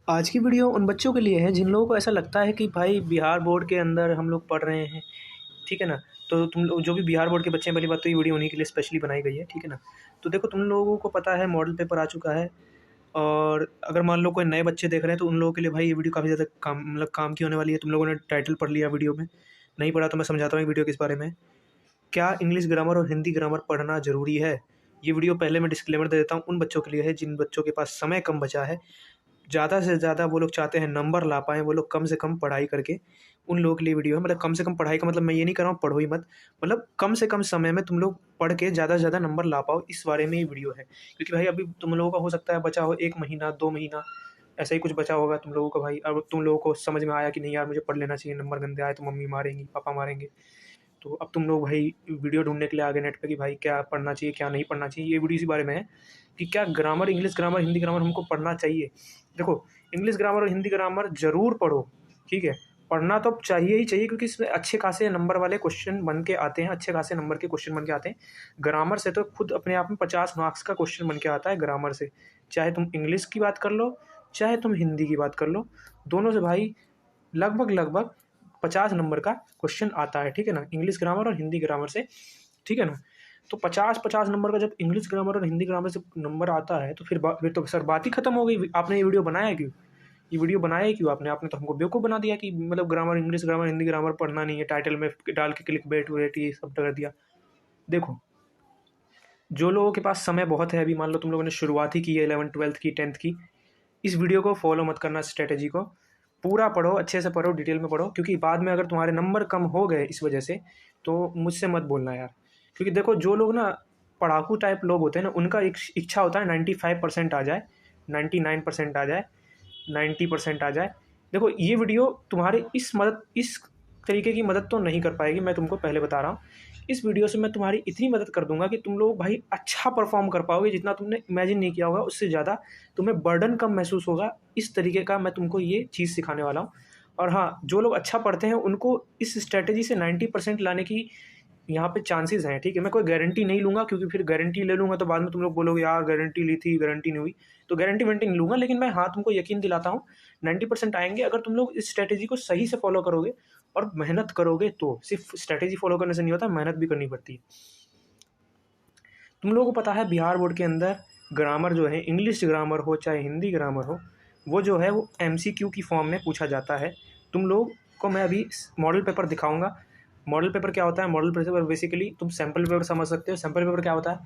आज की वीडियो उन बच्चों के लिए है जिन लोगों को ऐसा लगता है कि भाई बिहार बोर्ड के अंदर हम लोग पढ़ रहे हैं, ठीक है ना। तो तुम लोग जो भी बिहार बोर्ड के बच्चे हैं, पहली बात तो ये वीडियो उन्हीं के लिए स्पेशली बनाई गई है, ठीक है ना। तो देखो, तुम लोगों को पता है मॉडल पेपर आ चुका है। और अगर मान लो कोई नए बच्चे देख रहे हैं तो उन लोगों के लिए भाई ये वीडियो काफ़ी ज़्यादा काम की होने वाली है। तुम लोगों ने टाइटल पढ़ लिया वीडियो में, नहीं पढ़ा तो मैं समझाता हूँ ये वीडियो किस बारे में है। क्या इंग्लिश ग्रामर और हिंदी ग्रामर पढ़ना ज़रूरी है? ये वीडियो पहले मैं डिस्क्लेमर दे देता हूँ, उन बच्चों के लिए है जिन बच्चों के पास समय कम बचा है। ज़्यादा से ज़्यादा वो लोग चाहते हैं नंबर ला पाएँ, वो लोग कम से कम पढ़ाई करके, उन लोगों के लिए वीडियो है। मतलब कम से कम पढ़ाई का मतलब मैं ये नहीं कर रहा हूँ पढ़ो ही मत, मतलब कम से कम समय में तुम लोग पढ़ के ज़्यादा से ज़्यादा नंबर ला पाओ, इस बारे में ये वीडियो है। क्योंकि भाई अभी तुम लोगों का हो सकता है बचा हो 1 महीना, 2 महीना, ऐसा ही कुछ बचा होगा तुम लोगों का भाई। अब तुम लोगों को समझ में आया कि नहीं यार मुझे पढ़ लेना चाहिए, नंबर गंदे आए तो मम्मी मारेंगी, पापा मारेंगे। तो अब तुम लोग भाई वीडियो ढूँढने के लिए आ गए नेट पे कि भाई क्या पढ़ना चाहिए, क्या नहीं पढ़ना चाहिए। ये वीडियो इसी बारे में है कि क्या grammar, English grammar, Hindi grammar हमको पढ़ना चाहिए। देखो, इंग्लिश ग्रामर और हिंदी ग्रामर ज़रूर पढ़ो, ठीक है। पढ़ना तो चाहिए ही चाहिए, क्योंकि इसमें अच्छे खासे नंबर वाले क्वेश्चन बन के आते हैं, अच्छे खासे नंबर के क्वेश्चन बन के आते हैं। ग्रामर से तो खुद अपने आप में 50 मार्क्स का क्वेश्चन बन के आता है ग्रामर से। चाहे तुम इंग्लिश की बात कर लो, चाहे तुम हिंदी की बात कर लो, दोनों से भाई लगभग लगभग 50 नंबर का क्वेश्चन आता है, ठीक है ना, इंग्लिश ग्रामर और हिंदी ग्रामर से, ठीक है ना। तो 50-50 नंबर का जब इंग्लिश ग्रामर और हिंदी ग्रामर से नंबर आता है तो फिर तो सर बात ही खत्म हो गई। आपने ये वीडियो बनाया क्यों? ये वीडियो बनाया ही क्यों आपने? आपने तो हमको बेवकूफ़ बना दिया कि मतलब grammar, English grammar, Hindi grammar पढ़ना नहीं है, टाइटल में डाल के क्लिकबेट वेट ये सब कर दिया। देखो, जो लोगों के पास समय बहुत है, अभी मान लो तुम लोगों ने शुरुआत ही की है 11th 12th की, 10th की, इस वीडियो को फॉलो मत करना, स्ट्रेटेजी को पूरा पढ़ो, अच्छे से पढ़ो, डिटेल में पढ़ो। क्योंकि बाद में अगर तुम्हारे नंबर कम हो गए इस वजह से, तो मुझसे मत बोलना यार। क्योंकि देखो, जो लोग ना पढ़ाकू टाइप लोग होते हैं ना, उनका इच्छा होता है 95% आ जाए, 99% आ जाए, 90% आ जाए। देखो, ये वीडियो तुम्हारे इस तरीके की मदद तो नहीं कर पाएगी, मैं तुमको पहले बता रहा हूँ। इस वीडियो से मैं तुम्हारी इतनी मदद कर दूंगा कि तुम लोग भाई अच्छा परफॉर्म कर पाओगे, जितना तुमने इमेजिन नहीं किया होगा उससे ज़्यादा तुम्हें बर्डन कम महसूस होगा। इस तरीके का मैं तुमको ये चीज़ सिखाने वाला हूँ। और हाँ, जो लोग अच्छा पढ़ते हैं उनको इस स्ट्रैटेजी से 90% लाने की यहाँ पे चांसेस हैं, ठीक है। मैं कोई गारंटी नहीं लूँगा, क्योंकि फिर गारंटी ले लूँगा तो बाद में तुम लोग बोलोगे यार गारंटी ली थी, गारंटी नहीं हुई। तो गारंटी वारंटी नहीं लूँगा, लेकिन मैं हाँ तुमको यकीन दिलाता हूँ 90% आएंगे अगर तुम लोग इस स्ट्रैटेजी को सही से फॉलो करोगे और मेहनत करोगे। तो सिर्फ स्ट्रैटेजी फॉलो करने से नहीं होता, मेहनत भी करनी पड़ती है। तुम लोगों को पता है बिहार बोर्ड के अंदर ग्रामर जो है, इंग्लिश ग्रामर हो चाहे हिंदी ग्रामर हो, वो जो है वो MCQ की फॉर्म में पूछा जाता है। तुम लोग को मैं अभी मॉडल पेपर दिखाऊंगा। मॉडल पेपर क्या होता है? मॉडल पेपर बेसिकली तुम सैम्पल पेपर समझ सकते हो। सैम्पल पेपर क्या होता है?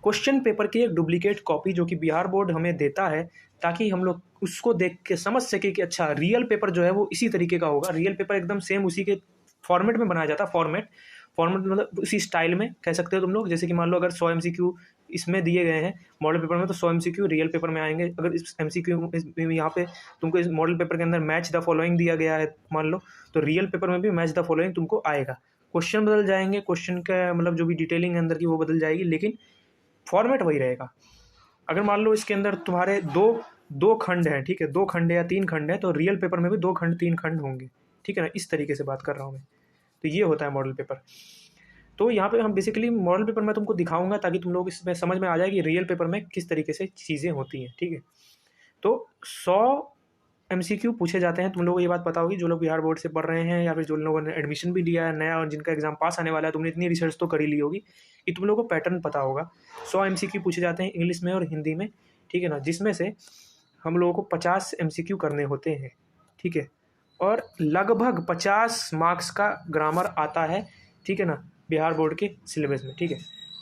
क्वेश्चन पेपर की एक डुप्लीकेट कॉपी जो कि बिहार बोर्ड हमें देता है, ताकि हम लोग उसको देख के समझ सके कि अच्छा रियल पेपर जो है वो इसी तरीके का होगा। रियल पेपर एकदम सेम उसी के फॉर्मेट में बनाया जाता है। फॉर्मेट फॉर्मेट मतलब उसी स्टाइल में कह सकते हो तुम लोग। जैसे कि मान लो अगर 100 MCQ इसमें दिए गए हैं मॉडल पेपर में, तो 100 MCQ रियल पेपर में आएंगे। अगर इस MCQ यहाँ पे तुमको इस मॉडल पेपर के अंदर मैच द फॉलोइंग दिया गया है मान लो, तो रियल पेपर में भी मैच द फॉलोइंग तुमको आएगा। क्वेश्चन बदल जाएंगे, क्वेश्चन का मतलब जो भी डिटेलिंग अंदर की वो बदल जाएगी, लेकिन फॉर्मेट वही रहेगा। अगर मान लो इसके अंदर तुम्हारे दो दो खंड हैं, ठीक है, 2 खंड या 3 खंड है, तो रियल पेपर में भी 2 खंड 3 खंड होंगे, ठीक है ना। इस तरीके से बात कर रहा हूँ मैं। तो ये होता है मॉडल पेपर। तो यहाँ पे हम बेसिकली मॉडल पेपर में तुमको दिखाऊंगा ताकि तुम लोग इसमें समझ में आ जाए कि रियल पेपर में किस तरीके से चीज़ें होती हैं, ठीक है। तो 100 MCQ पूछे जाते हैं। तुम लोगों को ये बात पता होगी, जो लोग बिहार बोर्ड से पढ़ रहे हैं या फिर जो लोगों ने एडमिशन भी लिया है नया और जिनका एग्जाम पास आने वाला है, तुमने इतनी रिसर्च तो कर ही ली होगी कि तुम लोगों को पैटर्न पता होगा। 100 MCQ पूछे जाते हैं इंग्लिश में और हिंदी में, ठीक है ना, जिसमें से हम लोगों को 50 MCQ करने होते हैं, ठीक है। और लगभग 50 मार्क्स का ग्रामर आता है, ठीक है ना, बिहार बोर्ड के सिलेबस में, ठीक है।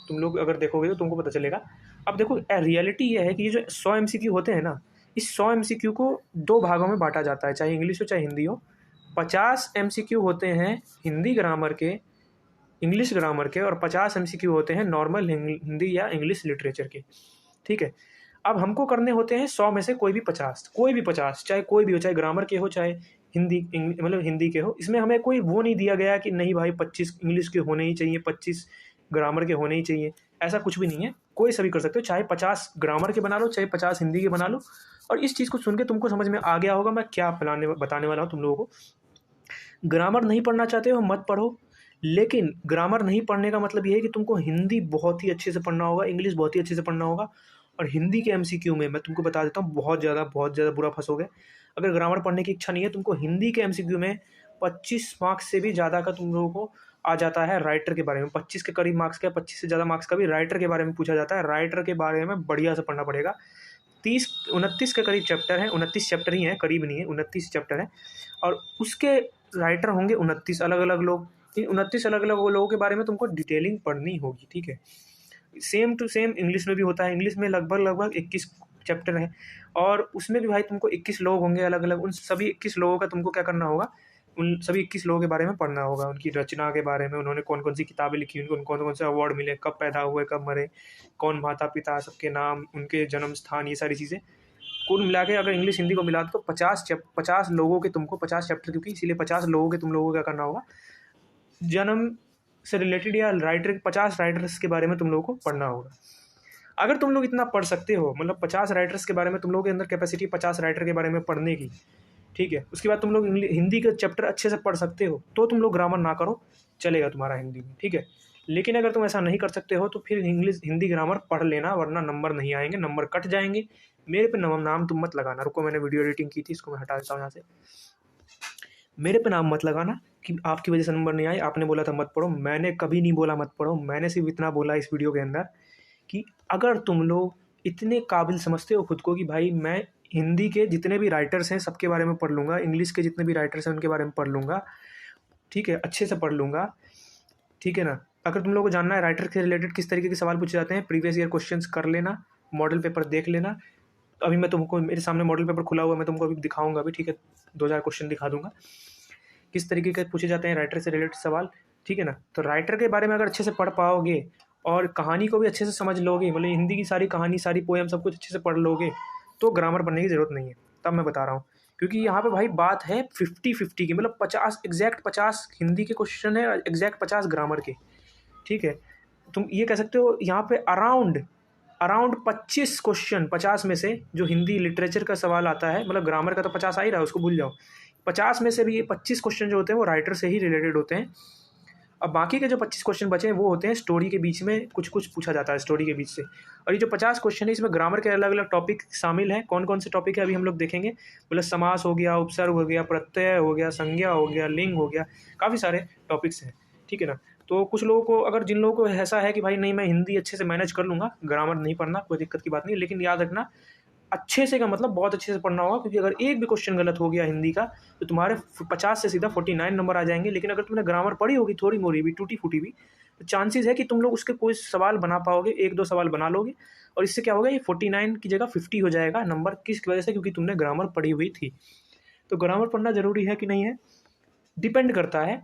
तुम लोग अगर देखोगे तो तुमको पता चलेगा। अब देखो, रियलिटी ये है कि ये जो 100 MCQ होते हैं ना, इस 100 MCQ को 2 भागों में बांटा जाता है, चाहे इंग्लिश हो चाहे हिंदी हो। 50 MCQ होते हैं हिंदी ग्रामर के, इंग्लिश ग्रामर के, और 50 MCQ होते हैं नॉर्मल हिंदी या इंग्लिश लिटरेचर के, ठीक है। अब हमको करने होते हैं 100 में से कोई भी 50, कोई भी 50, चाहे कोई भी हो, चाहे ग्रामर के हो चाहे हिंदी मतलब हिंदी के हो। इसमें हमें कोई वो नहीं दिया गया कि नहीं भाई 25 इंग्लिश के होने ही चाहिए, 25 ग्रामर के होने ही चाहिए। ऐसा कुछ भी नहीं है, कोई सभी कर सकते हो। चाहे 50 ग्रामर के बना लो, चाहे 50 हिंदी के बना लो। और इस चीज़ को सुन के तुमको समझ में आ गया होगा मैं क्या बताने वाला हूँ तुम लोगों को। ग्रामर नहीं पढ़ना चाहते हो मत पढ़ो, लेकिन ग्रामर नहीं पढ़ने का मतलब ये है कि तुमको हिंदी बहुत ही अच्छे से पढ़ना होगा, इंग्लिश बहुत ही अच्छे से पढ़ना होगा, और हिंदी के एमसीक्यू में मैं तुमको बता देता हूँ, बहुत ज़्यादा बुरा फंसोगे। अगर ग्रामर पढ़ने की इच्छा नहीं है तुमको, हिंदी के एमसीक्यू में 25 मार्क्स से भी ज़्यादा का तुम लोगों को आ जाता है राइटर के बारे में। 25 के करीब मार्क्स का, 25 से ज़्यादा मार्क्स का भी राइटर के बारे में पूछा जाता है। राइटर के बारे में बढ़िया से पढ़ना पड़ेगा। 29 के करीब चैप्टर है, 29 चैप्टर ही हैं, करीब नहीं है, 29 चैप्टर है। और उसके राइटर होंगे 29 अलग अलग लोग। इन 29 अलग अलग लोगों के बारे में तुमको डिटेलिंग पढ़नी होगी, ठीक है। सेम टू सेम इंग्लिश में भी होता है। इंग्लिश में लगभग 21 चैप्टर है, और उसमें भी भाई तुमको 21 लोग होंगे अलग अलग। उन सभी 21 लोगों का तुमको क्या करना होगा, उन सभी 21 लोगों के बारे में पढ़ना होगा, उनकी रचना के बारे में, उन्होंने कौन कौन सी किताबें लिखी, उनको कौन कौन से अवार्ड मिले, कब पैदा हुए, कब मरे, कौन माता पिता, सबके नाम, उनके जन्म स्थान, ये सारी चीज़ें कुल मिला के अगर इंग्लिश हिंदी को मिला दो तो 50 लोगों के तुमको 50 चैप्टर, क्योंकि इसीलिए 50 लोगों के तुम लोगों को क्या करना होगा, जन्म से रिलेटेड या राइटर 50 राइटर्स के बारे में तुम लोगों को पढ़ना होगा। अगर तुम लोग इतना पढ़ सकते हो, मतलब 50 राइटर्स के बारे में तुम लोगों के अंदर कैपेसिटी 50 राइटर के बारे में पढ़ने की, ठीक है, उसके बाद तुम लोग हिंदी के चैप्टर अच्छे से पढ़ सकते हो, तो तुम लोग ग्रामर ना करो, चलेगा तुम्हारा हिंदी में, ठीक है। लेकिन अगर तुम ऐसा नहीं कर सकते हो तो फिर हिंदी ग्रामर पढ़ लेना, वरना नंबर नहीं आएंगे, नंबर कट जाएंगे। मेरे पे नाम तुम मत लगाना। रुको, मैंने वीडियो एडिटिंग की थी, इसको मैं हटा देता हूँ यहाँ से। मेरे पे नाम मत लगाना कि आपकी वजह से नंबर नहीं आए, आपने बोला था मत पढ़ो। मैंने कभी नहीं बोला मत पढ़ो, मैंने सिर्फ इतना बोला इस वीडियो के अंदर कि अगर तुम लोग इतने काबिल समझते हो खुद को कि भाई मैं हिंदी के जितने भी राइटर्स हैं सबके बारे में पढ़ लूँगा, इंग्लिश के जितने भी राइटर्स हैं उनके बारे में पढ़ लूँगा, ठीक है, अच्छे से पढ़ लूँगा, ठीक है ना। अगर तुम लोगों को जानना है राइटर के रिलेटेड किस तरीके के सवाल पूछे जाते हैं, प्रीवियस ईयर क्वेश्चंस कर लेना, मॉडल पेपर देख लेना। अभी मैं तुमको, मेरे सामने मॉडल पेपर खुला हुआ है, मैं तुमको अभी दिखाऊंगा भी, ठीक है, 2-4 क्वेश्चन दिखा दूंगा किस तरीके के पूछे जाते हैं राइटर से रिलेटेड सवाल, ठीक है ना। तो राइटर के बारे में अगर अच्छे से पढ़ पाओगे और कहानी को भी अच्छे से समझ लोगे, मतलब हिंदी की सारी कहानी, सारी पोएम, सब कुछ अच्छे से पढ़ लोगे, तो ग्रामर पढ़ने की ज़रूरत नहीं है। तब मैं बता रहा हूँ, क्योंकि यहाँ पे भाई बात है 50-50 की, मतलब 50 एग्जैक्ट 50 हिंदी के क्वेश्चन है, एग्जैक्ट 50 ग्रामर के, ठीक है। तुम ये कह सकते हो यहाँ पे अराउंड 25 क्वेश्चन 50 में से जो हिंदी लिटरेचर का सवाल आता है, मतलब ग्रामर का तो 50 आ ही रहा है, उसको भूल जाओ। 50 में से भी ये 25 क्वेश्चन जो होते हैं वो राइटर से ही रिलेटेड होते हैं। अब बाकी के जो 25 क्वेश्चन बचे हैं वो होते हैं स्टोरी के बीच में, कुछ कुछ पूछा जाता है स्टोरी के बीच से। और ये जो 50 क्वेश्चन है इसमें ग्रामर के अलग अलग टॉपिक शामिल हैं। कौन कौन से टॉपिक है अभी हम लोग देखेंगे, मतलब समास हो गया, उपसर्ग हो गया, प्रत्यय हो गया, संज्ञा हो गया, लिंग हो गया, काफ़ी सारे टॉपिक्स हैं, ठीक है ना। तो कुछ लोगों को, अगर जिन लोगों को ऐसा है कि भाई नहीं मैं हिंदी अच्छे से मैनेज कर लूँगा, ग्रामर नहीं पढ़ना, कोई दिक्कत की बात नहीं, लेकिन याद रखना अच्छे से का मतलब बहुत अच्छे से पढ़ना होगा, क्योंकि अगर एक भी क्वेश्चन गलत हो गया हिंदी का तो तुम्हारे 50 से सीधा 49 नंबर आ जाएंगे। लेकिन अगर तुमने ग्रामर पढ़ी होगी थोड़ी मोड़ी भी, टूटी फूटी भी, तो चांसेस है कि तुम लोग उसके कोई सवाल बना पाओगे, 1-2 सवाल बना लोगे, और इससे क्या होगा, ये 49 की जगह 50 हो जाएगा नंबर। किस वजह से, क्योंकि तुमने ग्रामर पढ़ी हुई थी। तो ग्रामर पढ़ना ज़रूरी है कि नहीं है, डिपेंड करता है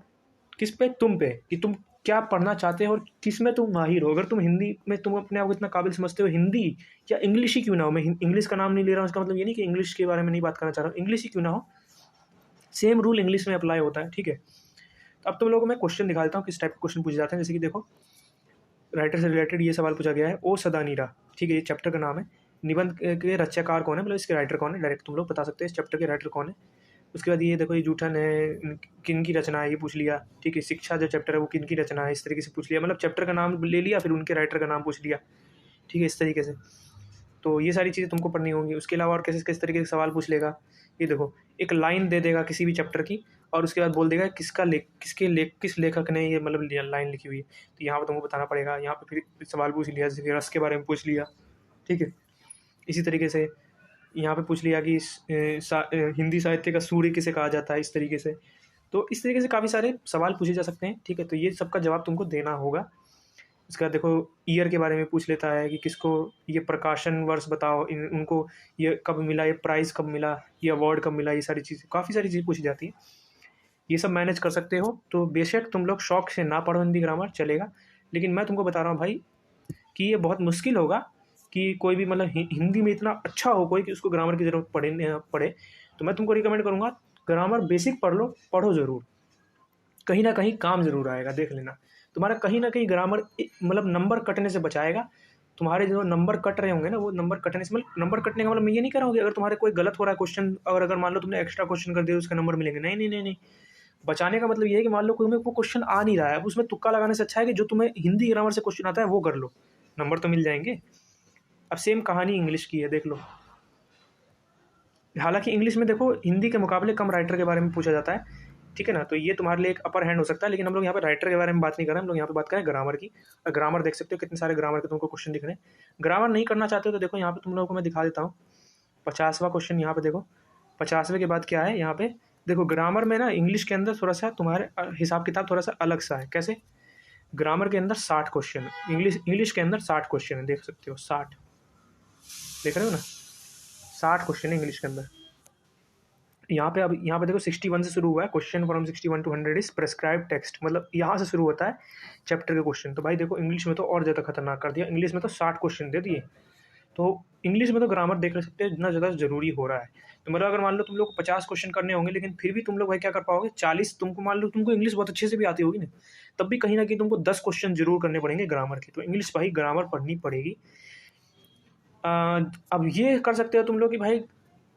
किस पे, तुम पे, कि तुम क्या पढ़ना चाहते हो और किस में तुम माहिर हो। अगर तुम हिंदी में, तुम अपने आप को इतना काबिल समझते हो, हिंदी या इंग्लिश ही क्यों ना हो, मैं इंग्लिश का नाम नहीं ले रहा हूँ, इसका मतलब ये नहीं कि इंग्लिश के बारे में नहीं बात करना चाह रहा हूँ, इंग्लिश ही क्यों ना हो, सेम रूल इंग्लिश में अप्लाई होता है, ठीक है। तो अब तुम लोगों को मैं क्वेश्चन दिखा देता हूँ किस टाइप के क्वेश्चन पूछे जाते हैं। जैसे कि देखो, राइटर से रिलेटेड ये सवाल पूछा गया है, ओ सदानीरा, ठीक है, ये चैप्टर का नाम है। निबंध के रचनाकार कौन है, मतलब इसके राइटर कौन है, डायरेक्ट तुम लोग बता सकते हैं इस चैप्टर के राइटर कौन है। उसके बाद ये देखो, ये जूठन है, किन की रचना है, ये पूछ लिया, ठीक है। शिक्षा जो चैप्टर है वो किन की रचना है, इस तरीके से पूछ लिया, मतलब चैप्टर का नाम ले लिया, फिर उनके राइटर का नाम पूछ लिया, ठीक है, इस तरीके से। तो ये सारी चीज़ें तुमको पढ़नी होंगी। उसके अलावा और कैसे किस तरीके से सवाल पूछ लेगा, ये देखो, एक लाइन दे देगा किसी भी चैप्टर की, और उसके बाद बोल देगा किस लेखक ने ये मतलब लाइन लिखी हुई है। तो यहाँ पर तुमको बताना पड़ेगा। यहाँ पे फिर सवाल पूछ लिया, जैसे रस के बारे में पूछ लिया, ठीक है। इसी तरीके से यहाँ पे पूछ लिया कि हिंदी साहित्य का सूर्य किसे कहा जाता है, इस तरीके से। तो इस तरीके से काफ़ी सारे सवाल पूछे जा सकते हैं, ठीक है। तो ये सबका जवाब तुमको देना होगा। इसके बाद देखो, ईयर के बारे में पूछ लेता है कि किसको ये प्रकाशन वर्ष बताओ, उनको ये कब मिला, ये प्राइज़ कब मिला, ये अवार्ड कब मिला, ये सारी चीज़ें, काफ़ी सारी चीज़ें पूछी जाती हैं। ये सब मैनेज कर सकते हो तो बेशक तुम लोग शौक से ना पढ़ो हिंदी ग्रामर, चलेगा। लेकिन मैं तुमको बता रहा हूँ भाई कि ये बहुत मुश्किल होगा कि कोई भी मतलब हिंदी में इतना अच्छा हो कोई कि उसको ग्रामर की ज़रूरत पड़े। तो मैं तुमको रिकमेंड करूँगा, ग्रामर बेसिक पढ़ लो, पढ़ो ज़रूर, कहीं ना कहीं काम ज़रूर आएगा, देख लेना। तुम्हारा कहीं ना कहीं ग्रामर मतलब नंबर कटने से बचाएगा। तुम्हारे जो नंबर कट रहे होंगे ना, वो नंबर कटने से, मतलब नंबर कटने का मतलब मैं ये नहीं कर रहा हूँ कि अगर तुम्हारे कोई गलत हो रहा है क्वेश्चन, और अगर मान लो तुमने एक्स्ट्रा क्वेश्चन कर दिया उसका नंबर मिलेंगे, नहीं नहीं नहीं नहीं। बचाने का मतलब ये है कि मान लो तुम्हें वो क्वेश्चन आ नहीं रहा है, अब उसमें तुक्का लगाने से अच्छा है कि जो तुम्हें हिंदी ग्रामर से क्वेश्चन आता है वो कर लो, नंबर तो मिल जाएंगे। अब सेम कहानी इंग्लिश की है, देख लो। हालांकि इंग्लिश में देखो हिंदी के मुकाबले कम राइटर के बारे में पूछा जाता है, ठीक है ना, तो ये तुम्हारे लिए एक अपर हैंड हो सकता है। लेकिन हम लोग यहाँ पे राइटर के बारे में बात नहीं कर रहे हैं, हम लोग यहाँ पे बात करें ग्रामर की। ग्रामर देख सकते हो कितने सारे ग्रामर के तुमको क्वेश्चन दिख रहे हैं। ग्रामर नहीं करना चाहते हो तो देखो यहाँ पे तुम लोगों को मैं दिखा देता हूँ। 50वां क्वेश्चन यहाँ पे देखो। 50वें के बाद क्या है यहाँ पे देखो, ग्रामर में ना इंग्लिश के अंदर थोड़ा सा तुम्हारे हिसाब किताब थोड़ा सा अलग सा है। कैसे? ग्रामर के अंदर 60 क्वेश्चन है, इंग्लिश के अंदर 60 क्वेश्चन है, देख सकते हो 60, देख रहे हो ना, 60 क्वेश्चन है इंग्लिश के अंदर। यहाँ पे अब यहाँ पे देखो 61 से शुरू हुआ है, question from 61 to 100 is prescribe text, मतलब यहाँ से शुरू होता है चैप्टर के क्वेश्चन। तो भाई देखो इंग्लिश में तो और ज़्यादा खतरनाक कर दिया, इंग्लिश में तो 60 क्वेश्चन दे दिए। तो इंग्लिश में तो ग्रामर देख सकते हैं इतना ज़्यादा ज़रूरी हो रहा है। तो मतलब अगर मान लो तुम लोग को 50 क्वेश्चन करने होंगे, लेकिन फिर भी तुम लोग भाई क्या कर पाओगे, 40, तुमको मान लो तुमको इंग्लिश बहुत अच्छे से भी आती होगी ना, तब भी कहीं ना कहीं तुमको 10 क्वेश्चन जरूर करने पड़ेंगे ग्रामर के। तो इंग्लिश भाई ग्रामर पढ़नी पड़ेगी। अब ये कर सकते हो तुम लोग कि भाई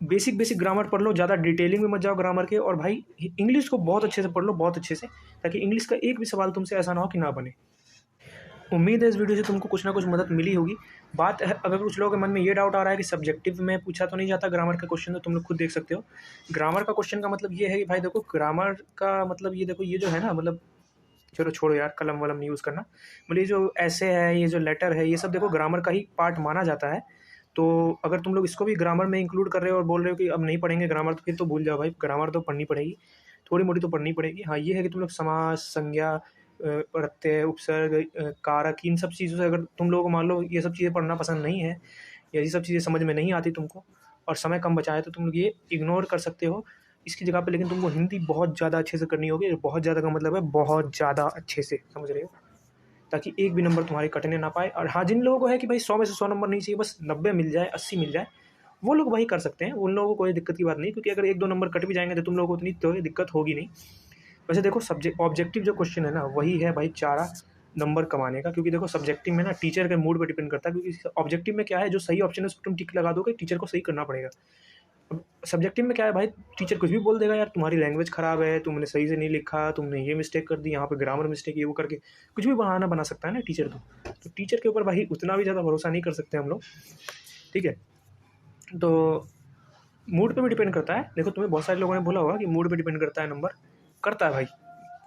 बेसिक ग्रामर पढ़ लो, ज़्यादा डिटेलिंग में मत जाओ ग्रामर के, और भाई इंग्लिश को बहुत अच्छे से पढ़ लो, बहुत अच्छे से, ताकि इंग्लिश का एक भी सवाल तुमसे ऐसा ना हो कि ना बने। उम्मीद है इस वीडियो से तुमको कुछ ना कुछ मदद मिली होगी। बात है, अगर कुछ लोगों के मन में ये डाउट आ रहा है कि सब्जेक्टिव में पूछा तो नहीं जाता ग्रामर का क्वेश्चन, तो तुम लोग खुद देख सकते हो। ग्रामर का क्वेश्चन का मतलब ये है कि भाई देखो ग्रामर का मतलब ये देखो, ये जो है ना, मतलब चलो छोड़ो यार, कलम वलम नहीं यूज़ करना, मतलब ये जो ऐसे है, ये जो लेटर है, ये सब देखो ग्रामर का ही पार्ट माना जाता है। तो अगर तुम लोग इसको भी ग्रामर में इंक्लूड कर रहे हो और बोल रहे हो कि अब नहीं पढ़ेंगे ग्रामर, तो फिर तो भूल जाओ भाई, ग्रामर तो पढ़नी पड़ेगी, थोड़ी मोटी तो पढ़नी पड़ेगी। हाँ ये है कि तुम लोग समास, संज्ञा, प्रत्यय, उपसर्ग, कारक, इन सब चीज़ों से अगर तुम लोग मान लो ये सब चीज़ें पढ़ना पसंद नहीं है, या ये सब चीज़ें समझ में नहीं आती तुमको, और समय कम बचा है, तो तुम लोग ये इग्नोर कर सकते हो इसकी जगह पे। लेकिन तुमको हिंदी बहुत ज़्यादा अच्छे से करनी होगी, बहुत ज़्यादा का मतलब है बहुत ज़्यादा अच्छे से, समझ रहे हो, ताकि एक भी नंबर तुम्हारे कटने ना पाए। और हाँ, जिन लोगों को है कि भाई 100 में से 100 नंबर नहीं चाहिए, बस 90 मिल जाए, 80 मिल जाए, वो लोग वही कर सकते हैं, उन लोगों को कोई दिक्कत की बात नहीं, क्योंकि अगर 1-2 नंबर कट भी जाएंगे तो तुम लोगों को उतनी तो दिक्कत होगी नहीं। वैसे देखो ऑब्जेक्टिव जो क्वेश्चन है ना, वही है भाई चारा नंबर कमाने का, क्योंकि देखो सब्जेक्टिव में ना टीचर के मूड पर डिपेंड करता है, क्योंकि ऑब्जेक्टिव में क्या है, जो सही ऑप्शन है उस पर तुम टिक लगा दोगे, टीचर को सही करना पड़ेगा। अब सब्जेक्टिव में क्या है भाई, टीचर कुछ भी बोल देगा, यार तुम्हारी लैंग्वेज ख़राब है, तुमने सही से नहीं लिखा, तुमने ये मिस्टेक कर दी, यहाँ पे ग्रामर मिस्टेक, ये वो करके कुछ भी बहाना बना सकता है ना टीचर। तो टीचर के ऊपर भाई उतना भी ज़्यादा भरोसा नहीं कर सकते हम लोग, ठीक है। तो मूड पे भी डिपेंड करता है। देखो तुम्हें बहुत सारे लोगों ने बोला होगा कि मूड पे डिपेंड करता है नंबर, करता है भाई,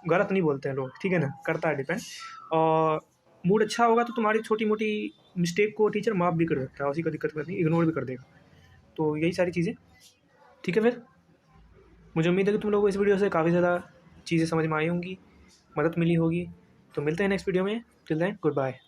गलत नहीं बोलते हैं लोग, ठीक है ना, करता है डिपेंड। और मूड अच्छा होगा तो तुम्हारी छोटी मोटी मिस्टेक को टीचर माफ़ भी कर सकता है, उसी का दिक्कत नहीं, इग्नोर भी कर देगा। तो यही सारी चीज़ें, ठीक है। फिर मुझे उम्मीद है कि तुम लोगों को इस वीडियो से काफ़ी ज़्यादा चीज़ें समझ में आई होंगी, मदद मिली होगी। तो मिलते हैं नेक्स्ट वीडियो में, टिल देन गुड बाय।